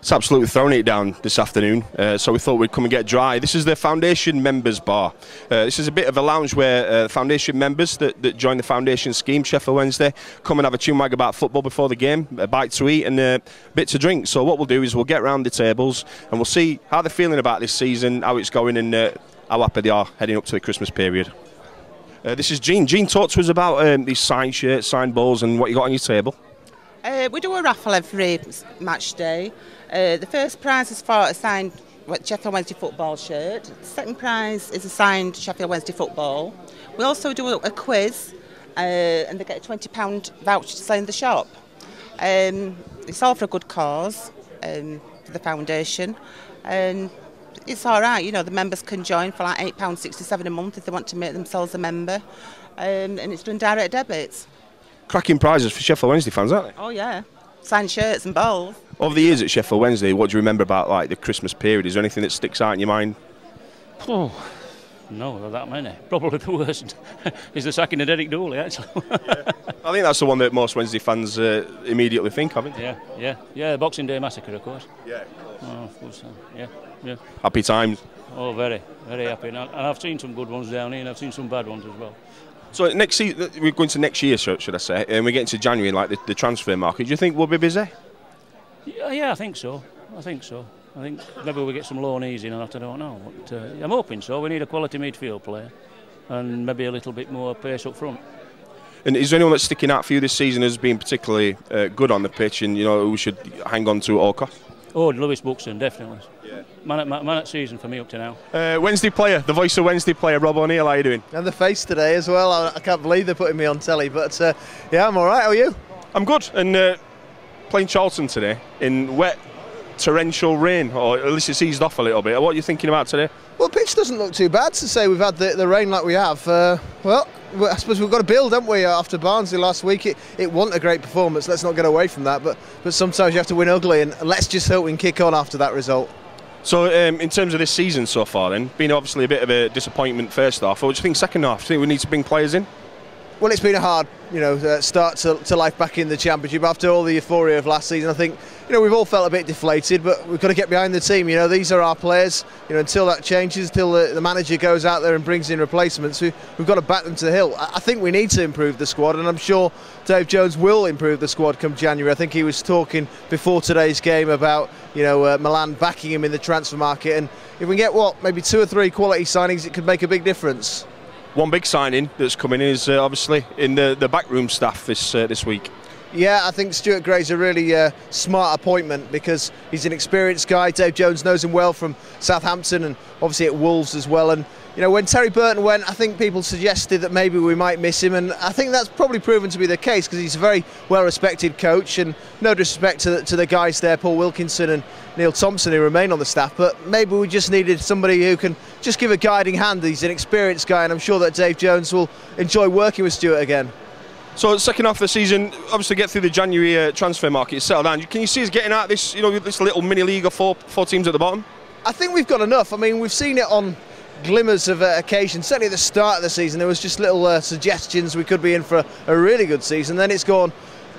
It's absolutely throwing it down this afternoon, so we thought we'd come and get dry. This is the Foundation Members Bar. This is a bit of a lounge where Foundation members that join the Foundation scheme, Sheffield Wednesday, come and have a chinwag about football before the game, a bite to eat and a bit to drink. So what we'll do is we'll get round the tables and we'll see how they're feeling about this season, how it's going and how happy they are heading up to the Christmas period. This is Jean. Jean, talk to us about these signed shirts, signed balls and what you got on your table. We do a raffle every match day. The first prize is for a signed Sheffield Wednesday football shirt. The second prize is a signed Sheffield Wednesday football. We also do a quiz and they get a £20 voucher to sign in the shop. It's all for a good cause, for the foundation. And it's all right, you know, the members can join for like £8.67 a month if they want to make themselves a member. And it's done direct debits. Cracking prizes for Sheffield Wednesday fans, aren't they? Oh yeah, signed shirts and balls. Over the years at Sheffield Wednesday, what do you remember about like the Christmas period? Is there anything that sticks out in your mind? Oh, no, not that many. Probably the worst is the sacking of Derek Dooley, actually. Yeah. I think that's the one that most Wednesday fans immediately think of, isn't it? Yeah, the Boxing Day massacre, of course. Yeah, of course. Oh, of course, yeah. Happy times. Oh, very, very happy. And I've seen some good ones down here, and I've seen some bad ones as well. So next season, we're going to next year, should I say, and we're getting to January, like the transfer market. Do you think we'll be busy? Yeah, I think so. I think maybe we'll get some loanees in, I don't know. But I'm hoping so. We need a quality midfield player and maybe a little bit more pace up front. And is there anyone that's sticking out for you this season as being particularly good on the pitch and, you know, who we should hang on to at all costs? Oh, Lewis Buxton, definitely. Yeah. Man at season for me up to now. Wednesday player, the voice of Wednesday player, Rob O'Neill, how are you doing? And the face today as well. I can't believe they're putting me on telly, but yeah, I'm all right. How are you? I'm good. And playing Charlton today in wet, torrential rain, or at least it's eased off a little bit. What are you thinking about today? Well, the pitch doesn't look too bad to say we've had the rain like we have. Well, I suppose we've got to build, haven't we? After Barnsley last week, it wasn't a great performance. Let's not get away from that. But sometimes you have to win ugly, and let's just hope we can kick on after that result. So, in terms of this season so far, then, been obviously a bit of a disappointment first half. What do you think second half? Do you think we need to bring players in? Well, it's been a hard, start to life back in the Championship after all the euphoria of last season. I think, we've all felt a bit deflated, but we've got to get behind the team. These are our players. Until that changes, until the manager goes out there and brings in replacements, we've got to back them to the hill. I think we need to improve the squad, and I'm sure Dave Jones will improve the squad come January. I think he was talking before today's game about, Milan backing him in the transfer market, and if we can get maybe 2 or 3 quality signings, it could make a big difference. One big signing that's coming in is obviously in the backroom staff this week. Yeah, I think Stuart Gray's a really smart appointment because he's an experienced guy. Dave Jones knows him well from Southampton and obviously at Wolves as well. And when Terry Burton went, I think people suggested that maybe we might miss him, and I think that's probably proven to be the case because he's a very well-respected coach. And no disrespect to the guys there, Paul Wilkinson and Neil Thompson, who remain on the staff, but maybe we just needed somebody who can just give a guiding hand. He's an experienced guy, and I'm sure that Dave Jones will enjoy working with Stuart again. So second half of the season, obviously get through the January transfer market, settle down. Can you see us getting out this, this little mini league of four teams at the bottom? I think we've got enough. I mean, we've seen it on glimmers of occasion. Certainly at the start of the season, there was just little suggestions we could be in for a really good season. Then it's gone,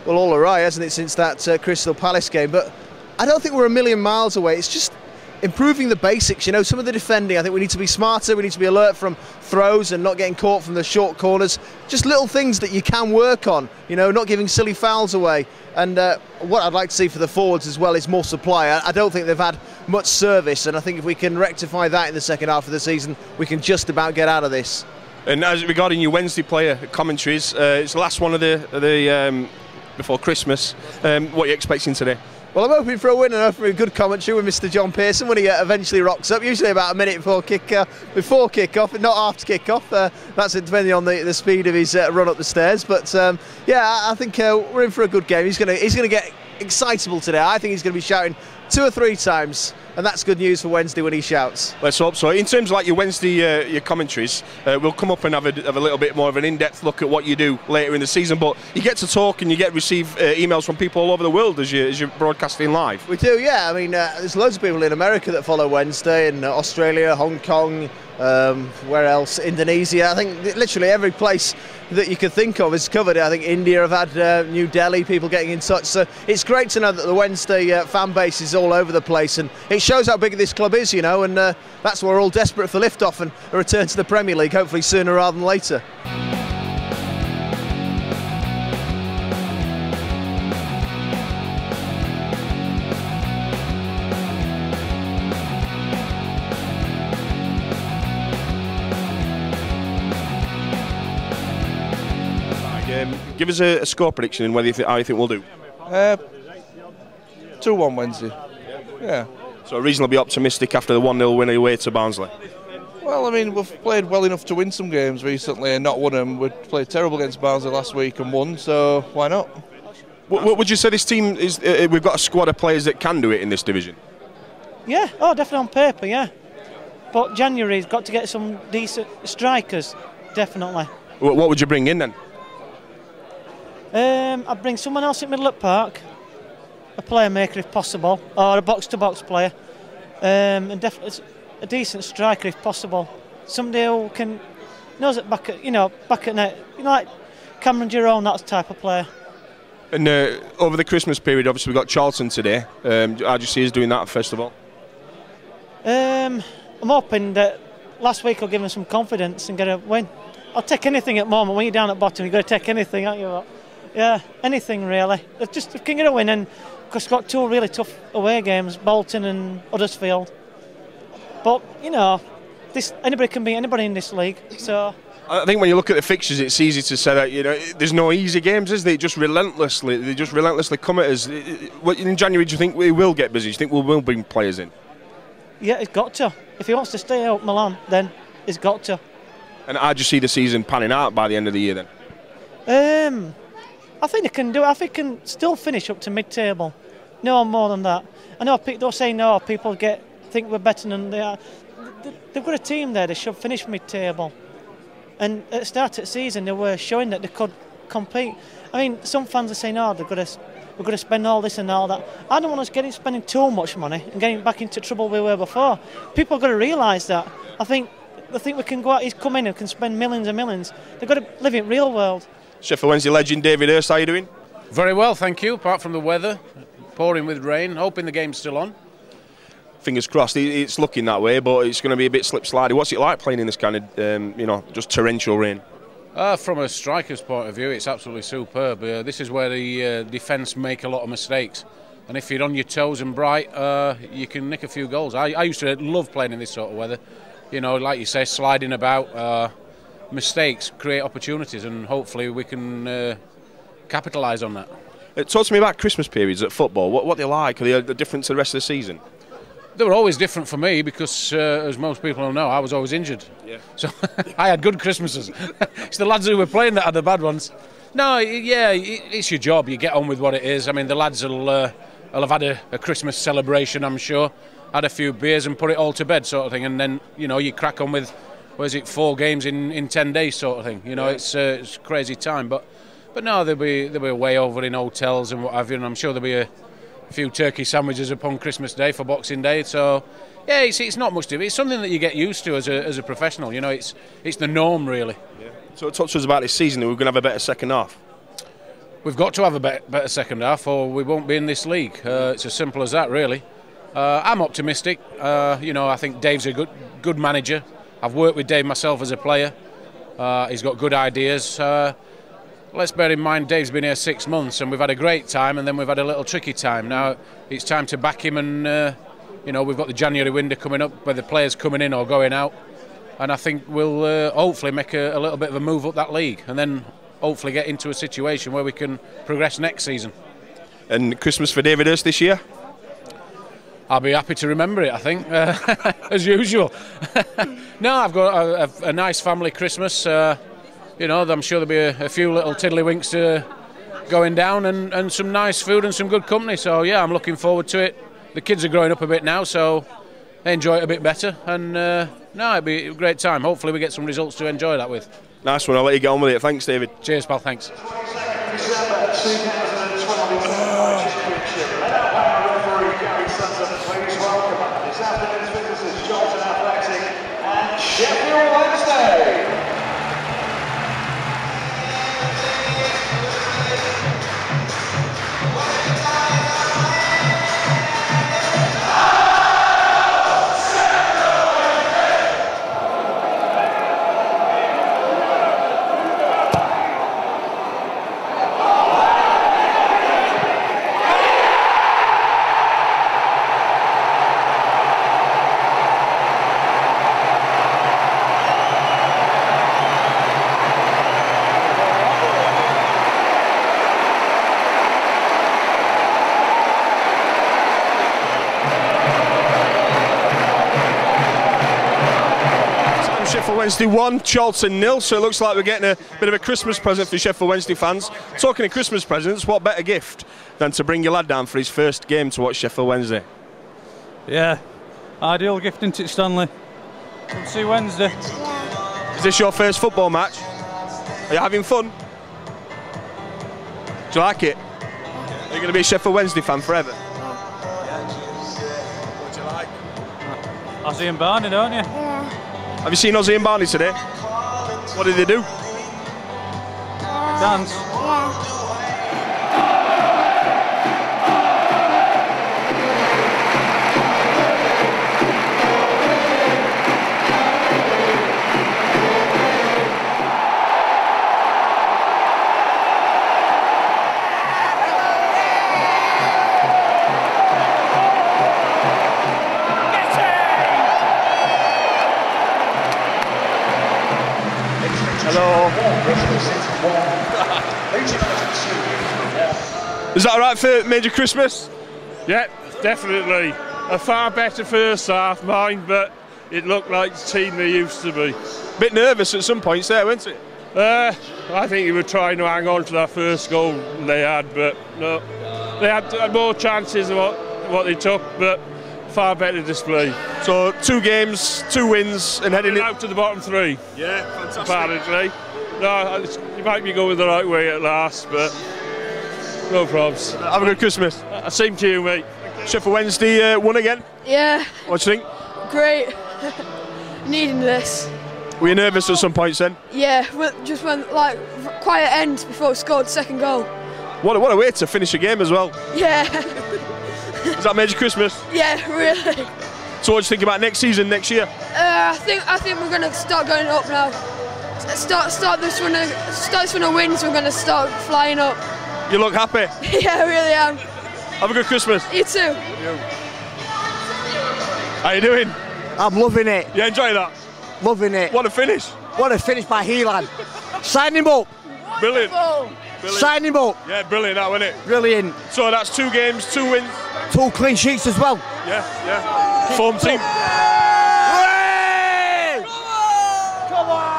well, all awry, hasn't it, since that Crystal Palace game? But I don't think we're a million miles away. It's just improving the basics, some of the defending. I think we need to be smarter, we need to be alert from throws and not getting caught from the short corners. Just little things that you can work on, not giving silly fouls away. And what I'd like to see for the forwards as well is more supply. I don't think they've had much service, and I think if we can rectify that in the second half of the season, we can just about get out of this. And as regarding your Wednesday player commentaries, it's the last one of the before Christmas. What are you expecting today? Well, I'm hoping for a win and hoping for a good commentary with Mr. John Pearson when he eventually rocks up, usually about a minute before kick-off, and not after kick-off. That's depending on the speed of his run up the stairs. But yeah, I think we're in for a good game. He's going to get excitable today. I think he's going to be shouting 2 or 3 times and that's good news for Wednesday when he shouts. Let's hope so. In terms of like your Wednesday your commentaries, we'll come up and have a little bit more of an in-depth look at what you do later in the season, but you get to talk and you get receive emails from people all over the world as you're broadcasting live. We do, yeah. I mean, there's loads of people in America that follow Wednesday, in Australia, Hong Kong, where else? Indonesia. I think literally every place that you could think of is covered. I think India have had New Delhi, people getting in touch. So it's great to know that the Wednesday fan base is all over the place, and it shows how big this club is, you know, and that's why we're all desperate for lift-off and a return to the Premier League, hopefully sooner rather than later. Give us a score prediction and how you think we'll do. 2-1 Wednesday. Yeah. So reasonably optimistic after the 1-0 win away to Barnsley. Well, I mean, we've played well enough to win some games recently and not won them. We played terrible against Barnsley last week and won, so why not? What would you say this team is? We've got a squad of players that can do it in this division. Yeah, definitely on paper, yeah. But January's got to get some decent strikers, definitely. What would you bring in then? I'd bring someone else at middle at Park, a playmaker if possible, or a box-to-box player, and definitely a decent striker if possible. Somebody who knows it back at net, like Cameron Jerome, that type of player. And over the Christmas period, obviously we've got Charlton today. How do you see us doing that first of all? I'm hoping that last week will give them some confidence and get a win. I'll take anything at the moment. When you're down at bottom, you've got to take anything, aren't you? Yeah, anything really. Just can get a win, and because we've got two really tough away games, Bolton and Huddersfield. But you know, anybody can beat anybody in this league. So I think when you look at the fixtures, it's easy to say that there's no easy games, is there? They just relentlessly come at us. In January, do you think we will get busy? Do you think we will bring players in? Yeah, it's got to. If he wants to stay out Milan, then it's got to. And how do you see the season panning out by the end of the year then? I think they can do it. I think they can still finish up to mid-table. No more than that. I know they'll say no, people think we're better than they are. They've got a team there, they should finish mid-table. And at the start of the season, they were showing that they could compete. I mean, some fans are saying, we're going to spend all this and all that. I don't want us spending too much money and getting back into trouble we were before. People have got to realise that. I think we can go out, he's come in and can spend millions and millions. They've got to live in real world. Sheffield Wednesday legend David Hirst, how are you doing? Very well, thank you, apart from the weather, pouring with rain, hoping the game's still on. Fingers crossed, it's looking that way, but it's going to be a bit slip-slidey. What's it like playing in this kind of, just torrential rain? From a striker's point of view, it's absolutely superb. This is where the defence make a lot of mistakes. And if you're on your toes and bright, you can nick a few goals. I used to love playing in this sort of weather. You know, like you say, sliding about, mistakes create opportunities, and hopefully we can capitalise on that. Talk to me about Christmas periods at football. What they're like? Are they different to the rest of the season? They were always different for me because, as most people will know, I was always injured. Yeah. So I had good Christmases. It's the lads who were playing that had the bad ones. No, yeah, it's your job. You get on with what it is. I mean, the lads will have had a Christmas celebration, I'm sure, had a few beers and put it all to bed, sort of thing, and then you crack on with 4 games in 10 days, sort of thing. It's a crazy time, but no, they'll be way over in hotels and what have you, and I'm sure there'll be a few turkey sandwiches upon Christmas Day for Boxing Day. So yeah, it's not much different. It's something that you get used to as a professional. It's the norm, really. Yeah. So talk to us about this season. We're going to have a better second half. We've got to have a better second half, or we won't be in this league. It's as simple as that, really. I'm optimistic. I think Dave's a good manager. I've worked with Dave myself as a player. He's got good ideas. Let's bear in mind Dave's been here 6 months and we've had a great time, and then we've had a little tricky time. Now it's time to back him, and we've got the January window coming up where the players coming in or going out, and I think we'll hopefully make a little bit of a move up that league, and then hopefully get into a situation where we can progress next season. And Christmas for David Hirst this year? I'll be happy to remember it, I think, as usual. No, I've got a nice family Christmas. I'm sure there'll be a few little tiddlywinks going down, and some nice food and some good company. So, yeah, I'm looking forward to it. the kids are growing up a bit now, so they enjoy it a bit better. And no, it'll be a great time. Hopefully we get some results to enjoy that with. Nice one, I'll let you get on with it. Thanks, David. Cheers, pal, thanks. This afternoon's visitors, Charlton Athletic and Sheffield Wednesday. Sheffield Wednesday 1, Charlton 0, so it looks like we're getting a bit of a Christmas present for Sheffield Wednesday fans. Talking of Christmas presents, what better gift than to bring your lad down for his first game to watch Sheffield Wednesday? Yeah, ideal gift, isn't it, Stanley? Come see Wednesday. Is this your first football match? Are you having fun? Do you like it? Are you going to be a Sheffield Wednesday fan forever? What do you like? Ozzy and Barney, don't you? Have you seen Ozzy and Barney today? What did they do? Dance. Is that alright for Major Christmas? Yeah, definitely. A far better first half, mine, but it looked like the team they used to be. Bit nervous at some points there, weren't it? I think they were trying to hang on to that first goal they had, but no. They had more chances than what they took, but far better display. So 2 games, 2 wins, and heading out to the bottom 3. Yeah, fantastic. Apparently. No, you might be going the right way at last, but no probs. Have a good Christmas. Same to you, mate. Sheffield Wednesday won again? Yeah. What do you think? Great. Needing this. Were you nervous at some points then? Yeah, just went like quiet end before we scored the second goal. What a way to finish a game as well. Yeah. Is that Major Christmas? Yeah, really. So what do you think about next season, next year? I think we're going to start going up now. Start this one of wins, we're going to start flying up. You look happy? Yeah, I really am. Have a good Christmas. You too. How you doing? I'm loving it. You enjoy that? Loving it. What a finish. What a finish by Heelan. Sign him up. Brilliant. Sign him up. Yeah, brilliant that, wasn't it? Brilliant. So that's 2 games, 2 wins. 2 clean sheets as well. Yeah. Form team. Come on!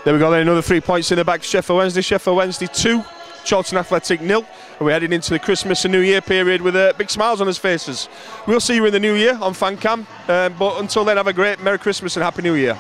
There we go then, another 3 points in the bag for Sheffield Wednesday. Sheffield Wednesday 2, Charlton Athletic 0. And we're heading into the Christmas and New Year period with big smiles on his faces. We'll see you in the new year on FanCam. But until then, have a great Merry Christmas and Happy New Year.